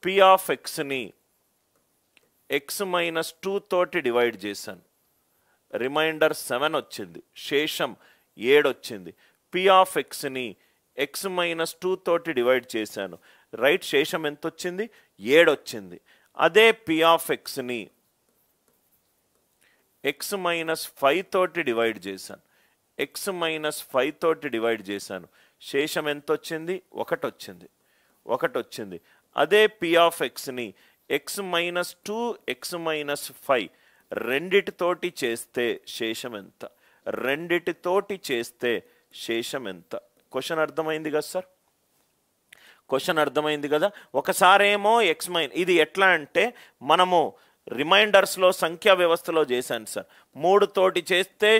P of ఎక్స్ని x minus 2 తోటి divide చేశాను, రిమైండర్ 7 వచ్చింది, శేషం 7 వచ్చింది. పి ఆఫ్ ఎక్స్ని ఎక్స్ మైనస్ 2 తోటి డివైడ్ చేశాను, రైట్, శేషం ఎంత వచ్చింది? 7 వచ్చింది. అదే పి ఆఫ్ ఎక్స్ని ఎక్స్ మైనస్ 5 తోటి డివైడ్ చేశాను, ఎక్స్ మైనస్ 5 తోటి డివైడ్ చేశాను, శేషం ఎంత వచ్చింది? 1 వచ్చింది, 1 వచ్చింది. అదే పి ఆఫ్ ఎక్స్ని ఎక్స్ మైనస్ 2 ఎక్స్ మైనస్ 5 రెండిటితోటి చేస్తే శేషం ఎంత? రెండిటితోటి చేస్తే శేషం ఎంత? క్వశ్చన్ అర్థమైంది కదా సార్? క్వశ్చన్ అర్థమైంది కదా? ఒకసారేమో ఎక్స్ ఇది ఎట్లా అంటే మనము రిమైండర్స్లో సంఖ్యా వ్యవస్థలో చేశాను సార్. 3 తోటి చేస్తే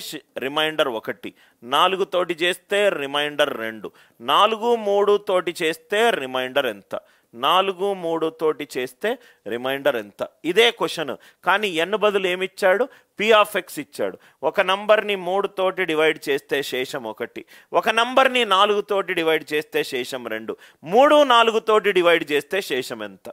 రిమైండర్ 1, 4 తోటి చేస్తే రిమైండర్ 2, 4 3 తోటి చేస్తే రిమైండర్ ఎంత? 4 3 తోటి చేస్తే రిమైండర్ ఎంత? ఇదే క్వశ్చన్. కానీ ఎన్ బదులు ఏమిచ్చాడు? పి ఆఫ్ ఎక్స్ ఇచ్చాడు. ఒక నంబర్ని 3 తోటి డివైడ్ చేస్తే శేషం 1, ఒక నంబర్ని 4 తోటి డివైడ్ చేస్తే శేషం 2, 3 4 తోటి డివైడ్ చేస్తే శేషం ఎంత?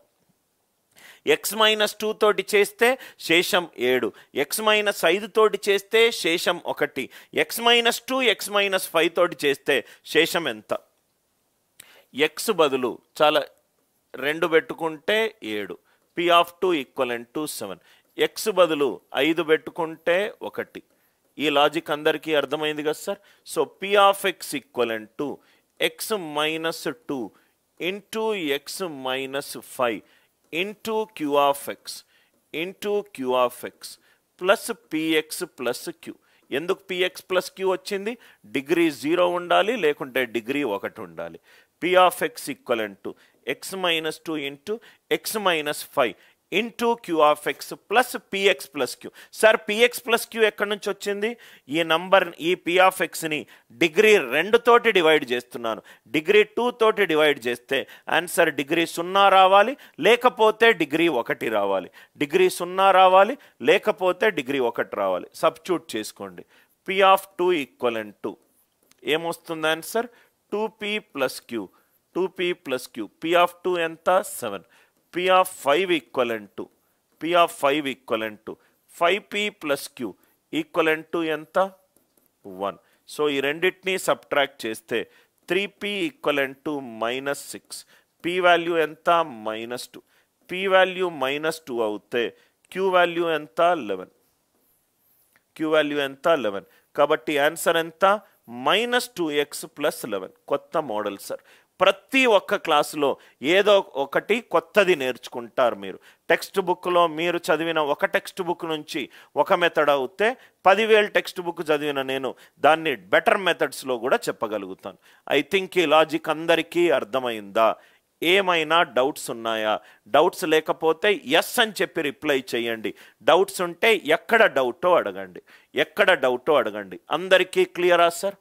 ఎక్స్ మైనస్ 2 తోటి చేస్తే శేషం 7, ఎక్స్ మైనస్ 5 తోటి చేస్తే శేషం 1, ఎక్స్ మైనస్ 2 ఎక్స్ మైనస్ 5 తోటి చేస్తే శేషం ఎంత? ఎక్స్ బదులు చాలా 2 పెట్టుకుంటే 7, p of 2 equivalent to 7. X బదులు 5 పెట్టుకుంటే 1. ఈ లాజిక్ అందరికీ అర్థమైంది కదా sir? So p of x equivalent to x minus 2 into x minus 5 into q of x into q of x plus px plus q. ఎందుకు పిఎక్స్ ప్లస్ క్యూ వచ్చింది? Degree 0 ఉండాలి, లేకుంటే డిగ్రీ 1 ఉండాలి. P of x equivalent to x minus 2 into x minus 5 into q of x plus px plus q. Sir px plus q ఎక్కడి నుంచి వచ్చింది? ఈ number, ఈ పి ఆఫ్ ఎక్స్ని డిగ్రీ 2 తోటి డివైడ్ చేస్తున్నాను, డిగ్రీ 2 తోటి డివైడ్ చేస్తే ఆన్సర్ డిగ్రీ 0 రావాలి, లేకపోతే డిగ్రీ 1 రావాలి. డిగ్రీ 0 రావాలి, లేకపోతే డిగ్రీ 1 రావాలి. సబ్స్టిట్యూట్ చేసుకోండి. పి ఆఫ్ 2 ఈక్వలెంట్ టు ఏమొస్తుంది answer? 2p plus q, 2p plus q. P of 2 ఎంత? 7. P of 5 equivalent to, p of 5 equivalent to 5p plus q equivalent to ఎంత? 1. సో ఈ రెండింటినీ సబ్ట్రాక్ట్ చేస్తే 3p equivalent to -6. P value ఎంత? -2. P value -2 అవుతే queue value ఎంత? 11. Queue value ఎంత? 11. కాబట్టి ఆన్సర్ ఎంత? -2x plus 11. కొత్త మోడల్ సార్. ప్రతి ఒక్క క్లాసులో ఏదో ఒకటి కొత్తది నేర్చుకుంటారు మీరు. టెక్స్ట్ బుక్లో మీరు చదివిన ఒక టెక్స్ట్ బుక్ నుంచి ఒక మెథడ్ అవుతే 10,000 టెక్స్ట్ బుక్ చదివిన నేను దాన్ని బెటర్ మెథడ్స్లో కూడా చెప్పగలుగుతాను. ఐ థింక్ ఈ లాజిక్ అందరికీ అర్థమైందా? ఏమైనా డౌట్స్ ఉన్నాయా? డౌట్స్ లేకపోతే ఎస్ అని చెప్పి రిప్లై చేయండి. డౌట్స్ ఉంటే ఎక్కడ డౌటో అడగండి, ఎక్కడ డౌటో అడగండి. అందరికీ క్లియరా సార్?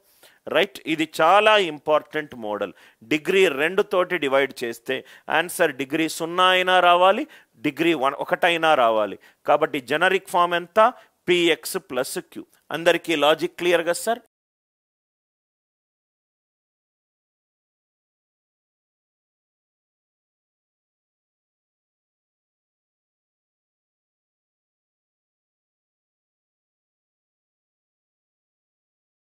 రైట్, ఇది చాలా ఇంపార్టెంట్ మోడల్. డిగ్రీ 2 తోటి డివైడ్ చేస్తే ఆన్సర్ డిగ్రీ 0 అయినా రావాలి, డిగ్రీ 1 అయినా రావాలి. కాబట్టి జనరిక్ ఫామ్ ఎంత? Px plus q. అందరికీ లాజిక్ క్లియర్ కదా సార్?